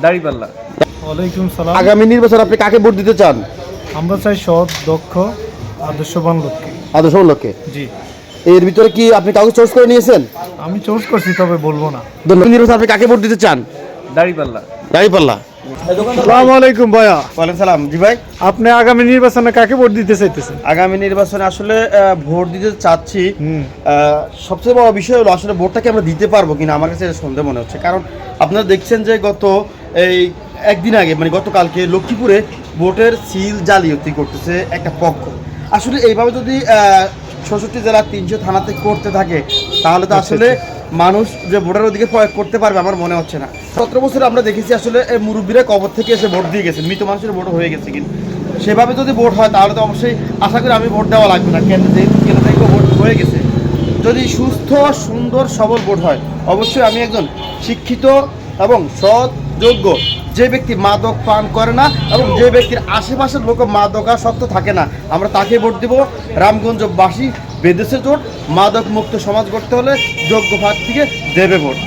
দাঁড়িপাল্লা। ওয়ালাইকুম সালাম। আগামী নির্বাচন আপনি কাকে ভোট দিতে চান? আমরা চাই সৎ, দক্ষ, আদর্শবান লোককে। আদর্শ লোককে। জি, এর ভিতরে কি আপনি কাউকে চয়েস করে নিয়েছেন? আমি চুজ করছি, তবে বলবো না। নির্বাচন আপনি কাকে ভোট দিতে চান? দাঁড়িপাল্লা। দাঁড়িপাল্লা। আসসালামু আলাইকুম ভাইয়া। ওয়ালাইকুম সালাম। জি ভাই, আপনি আগামী নির্বাচনে কাকে ভোট দিতে চাইতেছেন? আগামী নির্বাচনে আসলে ভোট দিতে চাচ্ছি। সবচেয়ে বড় বিষয় হলো আসলে ভোটটাকে আমরা দিতে পারবো কিনা, আমার কাছে এটা সন্দেহ মনে হচ্ছে। কারণ আপনারা দেখছেন যে গত এই একদিন আগে মানে গতকালকে লক্ষ্মীপুরে ভোটের সিল জালিয়াতি করতেছে একটা পক্ষ। আসলে এইভাবে যদি ৬৬ জেলার ৩০০ থানাতে করতে থাকে তাহলে তো আসলে মানুষ যে ভোটের অধিকার প্রয়োগ করতে পারবে আমার মনে হচ্ছে না। ১৭ বছরে আমরা দেখেছি আসলে এই মুরব্বীরা কবর থেকে এসে ভোট দিয়ে গেছে, মৃত মানুষের ভোট হয়ে গেছে। কিন্তু সেভাবে যদি ভোট হয় তাহলে তো অবশ্যই আশা করি আমি ভোট দেওয়া লাগবে না, কেন্দ্র থেকে ভোট হয়ে গেছে। যদি সুস্থ সুন্দর সবল ভোট হয় অবশ্যই আমি একজন শিক্ষিত এবং সৎ যোগ্য যে ব্যক্তি মাদক পান করে না এবং যে ব্যক্তির আশেপাশের লোক মাদকাসক্ত থাকে না, আমরা তাকে ভোট দেব। রামগঞ্জবাসী বেদেশে জোট, মাদক মুক্ত সমাজ গড়তে হলে যোগ্য প্রার্থীকে দেবে ভোট।